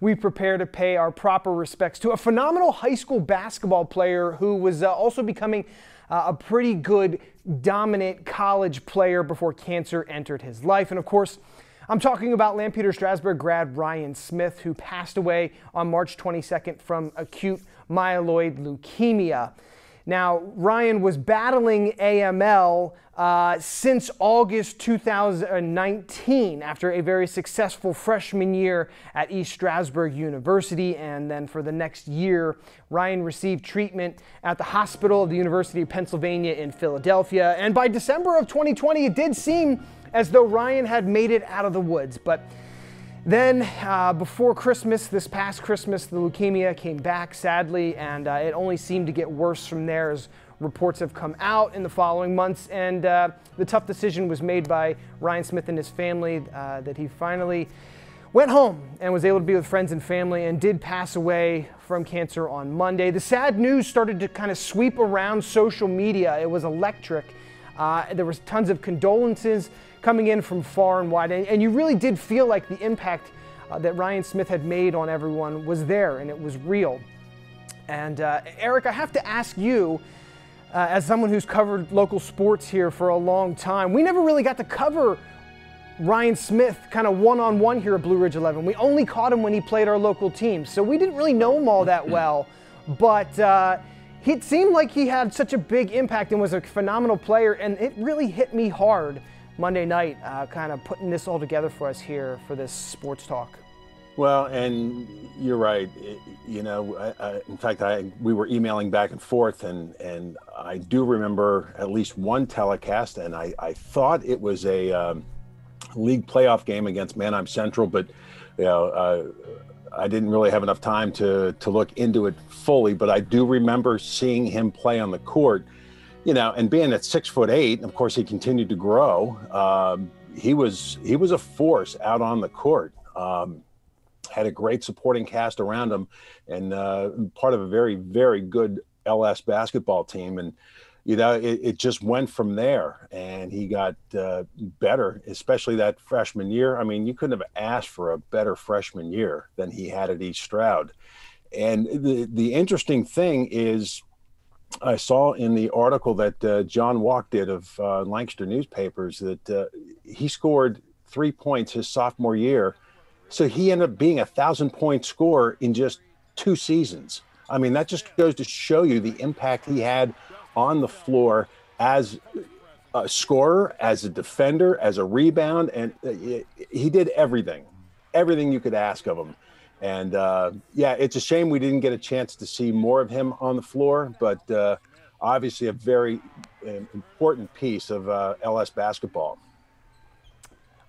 We prepare to pay our proper respects to a phenomenal high school basketball player who was also becoming a pretty good dominant college player before cancer entered his life. And of course, I'm talking about Lampeter-Strasburg grad Ryan Smith, who passed away on March 22nd from acute myeloid leukemia. Now, Ryan was battling AML since August 2019 after a very successful freshman year at East Stroudsburg University. And then for the next year, Ryan received treatment at the Hospital of the University of Pennsylvania in Philadelphia. And by December of 2020, it did seem as though Ryan had made it out of the woods. But then before Christmas, this past Christmas, the leukemia came back, sadly, and it only seemed to get worse from there as reports have come out in the following months. And the tough decision was made by Ryan Smith and his family that he finally went home and was able to be with friends and family and did pass away from cancer on Monday. The sad news started to kind of sweep around social media. It was electric. There was tons of condolences coming in from far and wide, and you really did feel like the impact that Ryan Smith had made on everyone was there, and it was real. And Eric, I have to ask you, as someone who's covered local sports here for a long time, we never really got to cover Ryan Smith kind of one-on-one here at Blue Ridge 11. We only caught him when he played our local team, so we didn't really know him all that well, but it seemed like he had such a big impact and was a phenomenal player, and it really hit me hard Monday night, kind of putting this all together for us here for this Sports Talk. Well, and you're right. In fact, we were emailing back and forth, and I do remember at least one telecast, and I thought it was a league playoff game against Manheim Central, but I didn't really have enough time to look into it fully. But I do remember seeing him play on the court. And being at 6'8", and of course he continued to grow. He was a force out on the court. Had a great supporting cast around him, and part of a very, very good LS basketball team. And it just went from there, and he got better, especially that freshman year. I mean, you couldn't have asked for a better freshman year than he had at East Stroud. And the interesting thing is, I saw in the article that John Walk did of Lancaster newspapers that he scored 3 points his sophomore year. So he ended up being a 1,000-point scorer in just 2 seasons. I mean, that just goes to show you the impact he had on the floor as a scorer, as a defender, as a rebound. And he did everything you could ask of him. And it's a shame we didn't get a chance to see more of him on the floor, but obviously a very important piece of LS basketball.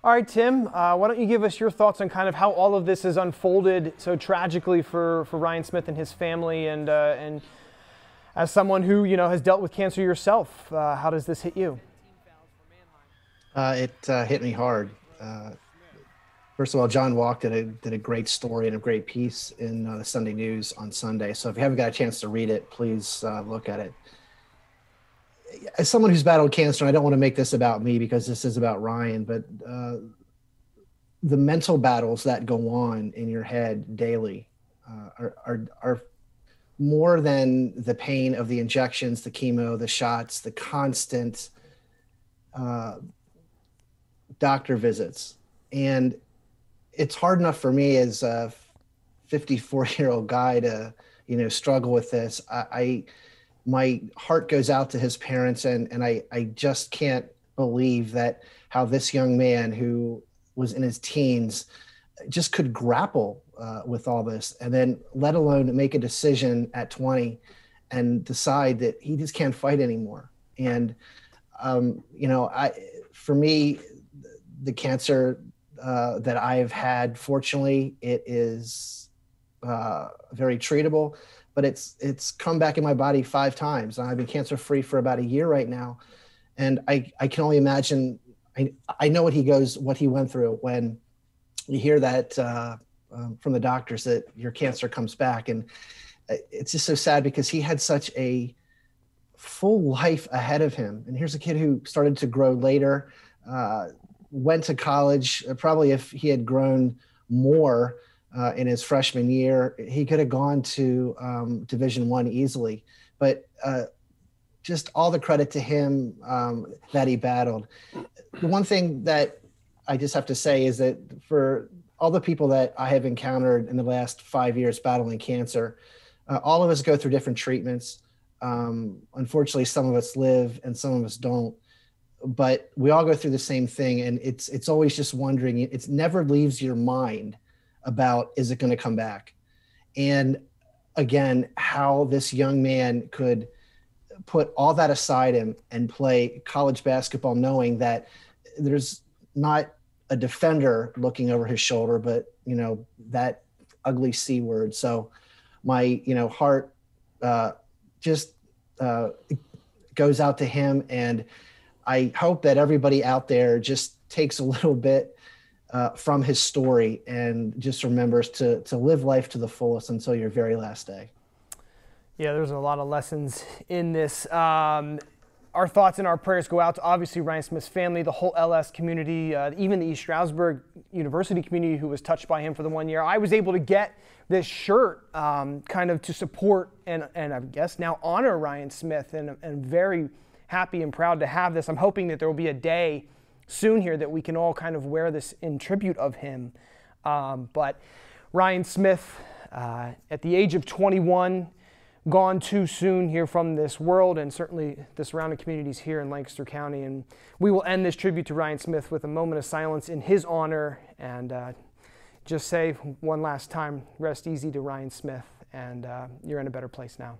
All right, Tim, why don't you give us your thoughts on kind of how all of this has unfolded so tragically for Ryan Smith and his family, and as someone who has dealt with cancer yourself, how does this hit you? It hit me hard. First of all, John Walk did a great story and a great piece in the Sunday News on Sunday. So if you haven't got a chance to read it, please look at it. As someone who's battled cancer, and I don't want to make this about me because this is about Ryan, but the mental battles that go on in your head daily are more than the pain of the injections, the chemo, the shots, the constant doctor visits. And it's hard enough for me as a 54-year-old guy to, struggle with this. My heart goes out to his parents, and I just can't believe that how this young man who was in his teens just could grapple with all this, and then let alone make a decision at 20 and decide that he just can't fight anymore. And, for me, the cancer that I've had, fortunately, it is very treatable, but it's come back in my body 5 times. I've been cancer-free for about a year right now. And I can only imagine, I know what he went through when you hear that from the doctors that your cancer comes back. And it's just so sad because he had such a full life ahead of him. And here's a kid who started to grow later, went to college. Probably if he had grown more, in his freshman year. He could have gone to Division I easily, but just all the credit to him that he battled. The one thing that I just have to say is that for all the people that I have encountered in the last 5 years battling cancer, all of us go through different treatments. Unfortunately, some of us live and some of us don't, but we all go through the same thing. And it's always just wondering, it never leaves your mind about, is it going to come back? And again, how this young man could put all that aside and play college basketball, knowing that there's not a defender looking over his shoulder, but that ugly C word. So my heart just goes out to him, and I hope that everybody out there just takes a little bit from his story and just remembers to live life to the fullest until your very last day. Yeah, there's a lot of lessons in this. Our thoughts and our prayers go out to obviously Ryan Smith's family, the whole LS community, even the East Stroudsburg University community who was touched by him for the 1 year. I was able to get this shirt kind of to support and I guess now honor Ryan Smith, and I'm very happy and proud to have this. I'm hoping that there will be a day soon here that we can all kind of wear this in tribute of him. But Ryan Smith, at the age of 21, gone too soon here from this world, and certainly the surrounding communities here in Lancaster County. And we will end this tribute to Ryan Smith with a moment of silence in his honor, and just say one last time, rest easy to Ryan Smith, and you're in a better place now.